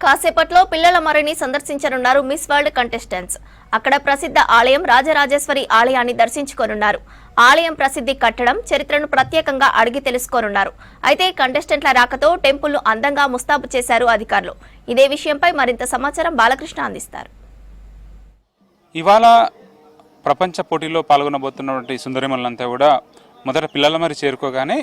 కాసేపట్లో పిల్లల మరిని సందర్శించనున్నారు miss world contestants. అక్కడ ప్రసిద్ధ ఆలయం రాజరాజేశ్వరి ఆలయాన్ని దర్శించుకోనున్నారు. ఆలయం ప్రసిద్ధి కట్టడం చరిత్రను ప్రత్యేకంగా అడిగి తెలుసుకోనున్నారు. అయితే కంటెస్టెంట్ల రాకతో టెంపుల్ను అందంగా ముస్తాబు చేశారు అధికారులు. ఇదే విషయంపై మరింత సమాచారం బాలకృష్ణ అందిస్తారు. ఇవాళ ప్రపంచ పోటీలో పాల్గొనబోతున్నటువంటి సుందరిమల్లంతా కూడా మొదట పిల్లల మరి చేరుకోగానే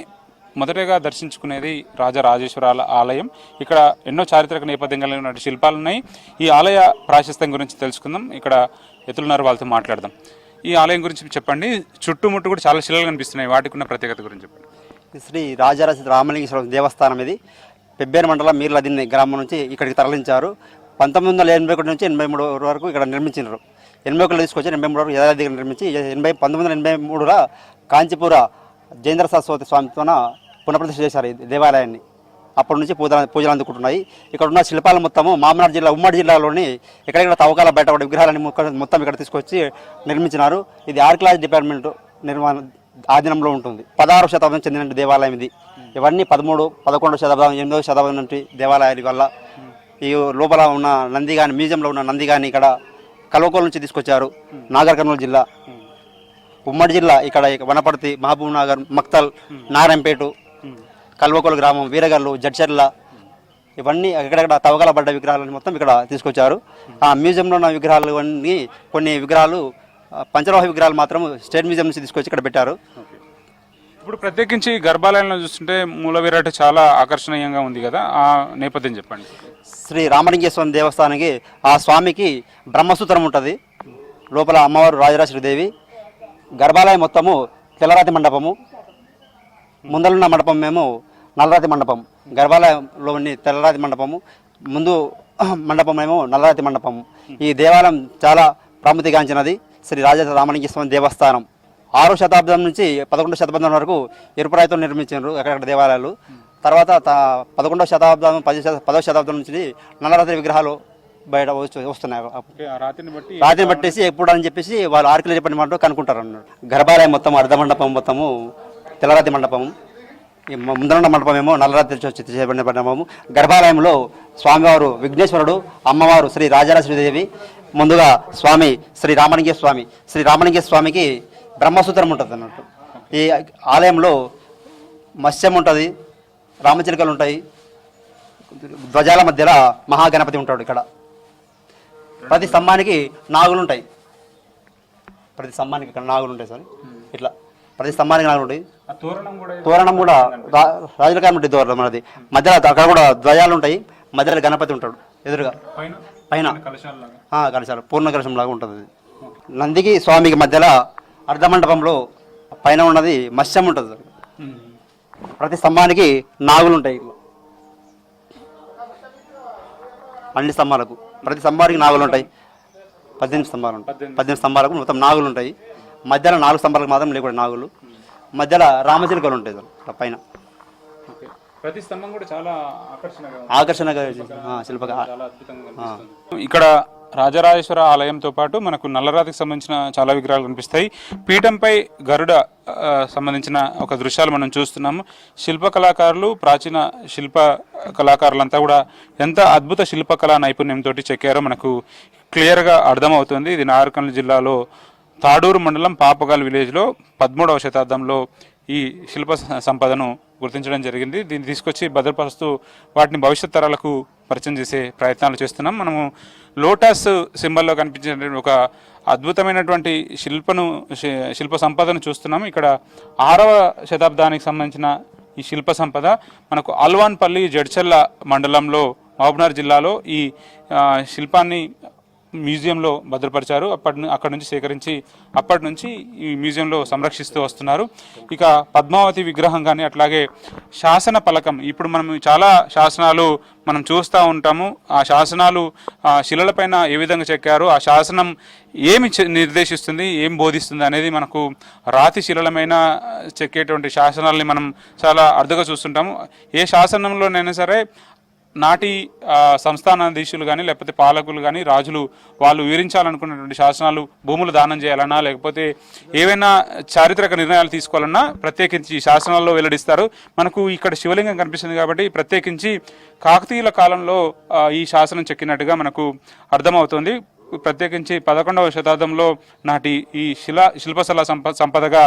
మొదటగా దర్శించుకునేది రాజరాజేశ్వర ఆలయం. ఇక్కడ ఎన్నో చారిత్రక నేపథ్యం కలిగిన శిల్పాలు ఉన్నాయి. ఈ ఆలయ ప్రాశస్త్యం గురించి తెలుసుకుందాం. ఇక్కడ ఎత్తులున్నారు, వాళ్ళతో మాట్లాడదాం. ఈ ఆలయం గురించి చెప్పండి. చుట్టుముట్టు కూడా చాలా శిలలు కనిపిస్తున్నాయి, వాటికి ఉన్న ప్రత్యేకత గురించి చెప్పండి. శ్రీ రాజరాజేశ్వర రామలింగేశ్వర దేవస్థానం ఇది పెబ్బేరు మండలం మీర్లదిన్నె గ్రామం నుంచి ఇక్కడికి తరలించారు. 1981 నుంచి 83 వరకు ఇక్కడ నిర్మించినారు. 81లో తీసుకొచ్చి 83 వరకు యథార్థి దగ్గర నిర్మించి 1983లో కాంచీపుర జయేంద్ర సరస్వతి స్వామితోన పునఃప్రతిష్ఠ చేశారు ఈ దేవాలయాన్ని. అప్పటి నుంచి పూజలు అందుకుంటున్నాయి. ఇక్కడ ఉన్న శిల్పాలు మొత్తము మామనాడు జిల్లా ఉమ్మడి జిల్లాలోని ఎక్కడెక్కడ తవ్వకాల బయటపడే విగ్రహాలని మొత్తం ఇక్కడ తీసుకొచ్చి నిర్మించినారు. ఇది ఆర్కియాలజీ డిపార్ట్మెంట్ ఆధీనంలో ఉంటుంది. 16వ శతాబ్దం చెందిన దేవాలయం ఇది. ఇవన్నీ 13, 11వ శతాబ్దం, 8వ శతాబ్దం నుండి దేవాలయాల వల్ల ఈ లోపల ఉన్న నంది కానీ మ్యూజియంలో ఉన్న నంది కానీ ఇక్కడ కల్వకోలు నుంచి తీసుకొచ్చారు. నాగర్ కర్నూలు జిల్లా, ఉమ్మడి జిల్లా ఇక్కడ వనపర్తి, మహబూబ్ నగర్, మక్తల్, నారాయణపేట, కల్వకోలు గ్రామం, వీరగల్లు, జడ్చర్ల ఇవన్నీ ఎక్కడెక్కడ తవ్వకాల పడ్డ విగ్రహాలను మొత్తం ఇక్కడ తీసుకొచ్చారు. ఆ మ్యూజియంలో ఉన్న విగ్రహాలు అన్నీ కొన్ని విగ్రహాలు పంచలోహ విగ్రహాలు మాత్రం స్టేట్ మ్యూజియం నుంచి తీసుకొచ్చి ఇక్కడ పెట్టారు. ఇప్పుడు ప్రత్యేకించి గర్భాలయంలో చూస్తుంటే మూల విరాట్ చాలా ఆకర్షణీయంగా ఉంది కదా, ఆ నేపథ్యం చెప్పండి. శ్రీ రామలింగేశ్వర దేవస్థానానికి ఆ స్వామికి బ్రహ్మసూత్రం ఉంటుంది. లోపల అమ్మవారు రాజరాజేశ్వరి, గర్భాలయం మొత్తము తెల్లరాతి మండపము, ముందలున్న మండపం మేము నల్లరాతి మండపం. గర్భాలయంలోని తెల్లరాతి మండపము, ముందు మండపం ఏమో నల్లరాతి మండపము. ఈ దేవాలయం చాలా ప్రాముఖ్యగాంచినది. శ్రీ రామలింగేశ్వర దేవస్థానం 6వ శతాబ్దం నుంచి 11వ శతాబ్దం వరకు ఎరుపురాయితో నిర్మించారు అక్కడక్కడ దేవాలయాలు. తర్వాత 11వ శతాబ్దం 10వ శతాబ్దం నుంచి నల్లరాతి విగ్రహాలు బయట వస్తున్నాయి. రాతిని బట్టేసి ఎప్పుడు అని చెప్పేసి వాళ్ళు ఆర్కియాలజీ డిపార్ట్మెంట్ కనుక్కుంటారు అన్నాడు. గర్భాలయం మొత్తం అర్ధ మండపం మొత్తము తెల్లరాతి మండపం, ఈ ముందరున్న మండపం ఏమో నల్లరాతి చేయబడిన మండపము. గర్భాలయంలో స్వామివారు విఘ్నేశ్వరుడు, అమ్మవారు శ్రీ రాజరాజేశ్వరీదేవి, ముందుగా స్వామి శ్రీ రామలింగేశ్వర స్వామికి బ్రహ్మసూత్రం ఉంటుంది అన్నట్టు. ఈ ఆలయంలో మత్స్యం ఉంటుంది, రామచిలుకలు ఉంటాయి, ధ్వజాల మధ్యలో మహాగణపతి ఉంటాడు. ఇక్కడ ప్రతి స్తంభానికి నాగులు ఉంటాయి. ఇక్కడ నాగులు ఉంటాయి సార్. ఇట్లా ప్రతి స్తంభానికి నాగులు ఉంటాయి. తోరణం కూడా రాజులకాయ ఉంటుంది తోరణం మనది. మధ్యలో అక్కడ కూడా ధ్వజాలు ఉంటాయి, మధ్యలో గణపతి ఉంటాడు ఎదురుగా పైన కలశాలు పూర్ణ కలశం లాగా ఉంటుంది. నందికి స్వామికి మధ్యలో అర్ధమండపంలో పైన ఉన్నది మత్స్యం ఉంటుంది. ప్రతి స్తంభానికి నాగులు ఉంటాయి. అన్ని స్తంభాలకు ప్రతి స్తంభానికి నాగులు ఉంటాయి. 18 స్తంభాలు ఉంటాయి. 18 స్తంభాలకు మొత్తం నాగులు ఉంటాయి. మధ్యలో 4 స్తంభాలకు మాత్రం లేకుండా నాగులు, మధ్యలో రామచిలుకలు ఉంటాయి పైన. ప్రతి స్తంభం కూడా చాలా ఆకర్షణగా శిల్పగా. ఇక్కడ రాజరాజేశ్వర ఆలయంతో పాటు మనకు నల్లరాతికి సంబంధించిన చాలా విగ్రహాలు కనిపిస్తాయి. పీఠంపై గరుడ సంబంధించిన ఒక దృశ్యాలు మనం చూస్తున్నాము. శిల్ప కళాకారులు, ప్రాచీన శిల్ప కళాకారులంతా కూడా ఎంత అద్భుత శిల్పకళా నైపుణ్యంతో చెక్కారో మనకు క్లియర్గా అర్థమవుతుంది. ఇది నాగర్ కర్నూలు జిల్లాలో తాడూరు మండలం పాపగాల్ విలేజ్లో 13వ శతాబ్దంలో ఈ శిల్ప సంపదను గుర్తించడం జరిగింది. దీన్ని తీసుకొచ్చి భద్రపరుస్తూ వాటిని భవిష్యత్ తరాలకు పరిచయం చేసే ప్రయత్నాలు చేస్తున్నాం. మనము లోటస్ సింబల్లో కనిపించే ఒక అద్భుతమైనటువంటి శిల్ప సంపదను చూస్తున్నాము. ఇక్కడ 6వ శతాబ్దానికి సంబంధించిన ఈ శిల్ప సంపద మనకు అల్వాన్పల్లి జడ్చర్ల మండలంలో మహబూబ్నగర్ జిల్లాలో ఈ శిల్పాన్ని మ్యూజియంలో భద్రపరిచారు. అక్కడ నుంచి సేకరించి అప్పటి నుంచి ఈ మ్యూజియంలో సంరక్షిస్తూ వస్తున్నారు. ఇక పద్మావతి విగ్రహం కానీ అట్లాగే శాసన పలకం, ఇప్పుడు మనం చాలా శాసనాలు మనం చూస్తూ ఉంటాము. ఆ శాసనాలు శిలలపైన ఏ విధంగా చెక్కారు, ఆ శాసనం ఏమి నిర్దేశిస్తుంది, ఏం బోధిస్తుంది అనేది మనకు రాతి శిలలమైన చెక్కేటువంటి శాసనాలని మనం చాలా అరుదుగా చూస్తుంటాము. ఏ శాసనంలోనైనా సరే నాటి సంస్థానాధీశులు కానీ లేకపోతే పాలకులు కానీ రాజులు వాళ్ళు వివరించాలనుకున్నటువంటి శాసనాలు భూములు దానం చేయాలన్నా లేకపోతే ఏవైనా చారిత్రక నిర్ణయాలు తీసుకోవాలన్నా ప్రత్యేకించి శాసనాల్లో వెల్లడిస్తారు. మనకు ఇక్కడ శివలింగం కనిపిస్తుంది కాబట్టి ప్రత్యేకించి కాకతీయుల కాలంలో ఈ శాసనం చెక్కినట్టుగా మనకు అర్థమవుతుంది. ప్రత్యేకించి 11వ శతాబ్దంలో నాటి ఈ శిల్పశల సంపదగా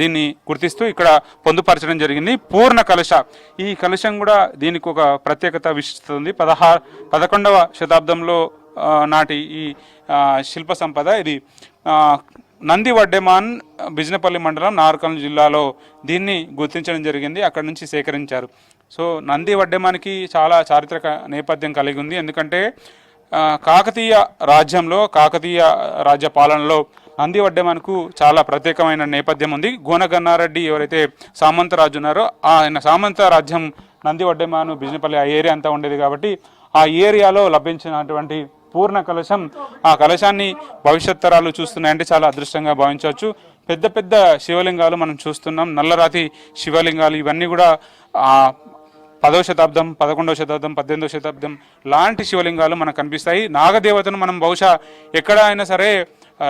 దీన్ని గుర్తిస్తూ ఇక్కడ పొందుపరచడం జరిగింది. పూర్ణ కలశ, ఈ కలశం కూడా దీనికి ఒక ప్రత్యేకత విశిస్తుంది. 11వ శతాబ్దంలో నాటి ఈ శిల్ప సంపద ఇది నంది వడ్డెమాన్ బిజినపల్లి మండలం నార్కల్ జిల్లాలో దీన్ని గుర్తించడం జరిగింది. అక్కడ నుంచి సేకరించారు. సో నంది వడ్డెమానికి చాలా చారిత్రక నేపథ్యం కలిగి ఉంది. ఎందుకంటే కాకతీయ రాజ్యంలో కాకతీయ రాజ్య పాలనలో నంది వడ్డెమాన్కు చాలా ప్రత్యేకమైన నేపథ్యం ఉంది. గోనగన్నారెడ్డి ఎవరైతే సామంత రాజు ఉన్నారో ఆయన సామంత రాజ్యం నంది వడ్డెమాను బిజినపల్లి ఆ ఏరియా అంతా ఉండేది కాబట్టి ఆ ఏరియాలో లభించినటువంటి పూర్ణ కలశం, ఆ కలశాన్ని భవిష్యత్ తరాలు చూస్తున్నాయంటే చాలా అదృష్టంగా భావించవచ్చు. పెద్ద పెద్ద శివలింగాలు మనం చూస్తున్నాం, నల్లరాతి శివలింగాలు. ఇవన్నీ కూడా 10వ శతాబ్దం, 11వ శతాబ్దం, 18వ శతాబ్దం లాంటి శివలింగాలు మనకు కనిపిస్తాయి. నాగదేవతను మనం బహుశా ఎక్కడ అయినా సరే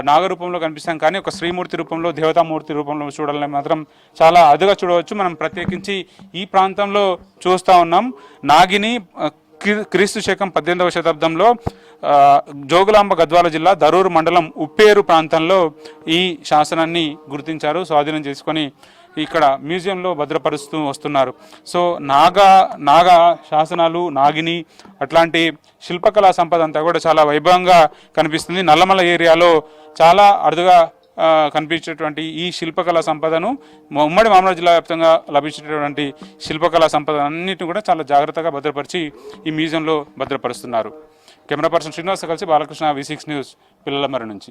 నాగరూపంలో కనిపిస్తాం, కానీ ఒక శ్రీమూర్తి రూపంలో, దేవతామూర్తి రూపంలో చూడాలని మాత్రం చాలా అదుగా చూడవచ్చు. మనం ప్రత్యేకించి ఈ ప్రాంతంలో చూస్తూ ఉన్నాం. నాగిని క్రీస్తు శకం 18వ శతాబ్దంలో జోగులాంబ గద్వాల జిల్లా దరూరు మండలం ఉప్పేరు ప్రాంతంలో ఈ శాసనాన్ని గుర్తించారు, స్వాధీనం చేసుకొని ఇక్కడ మ్యూజియంలో భద్రపరుస్తూ వస్తున్నారు. సో నాగా శాసనాలు, నాగిని అట్లాంటి శిల్పకళా సంపద అంతా కూడా చాలా వైభవంగా కనిపిస్తుంది. నల్లమల ఏరియాలో చాలా అరుదుగా కనిపించేటువంటి ఈ శిల్పకళా సంపదను ఉమ్మడి మామూలు జిల్లా వ్యాప్తంగా లభించేటటువంటి శిల్పకళా సంపద అన్నింటిని కూడా చాలా జాగ్రత్తగా భద్రపరిచి ఈ మ్యూజియంలో భద్రపరుస్తున్నారు. కెమెరా పర్సన్ శ్రీనివాస్ కలిసి బాలకృష్ణ, V6 న్యూస్, పిల్లలమర్రి నుంచి.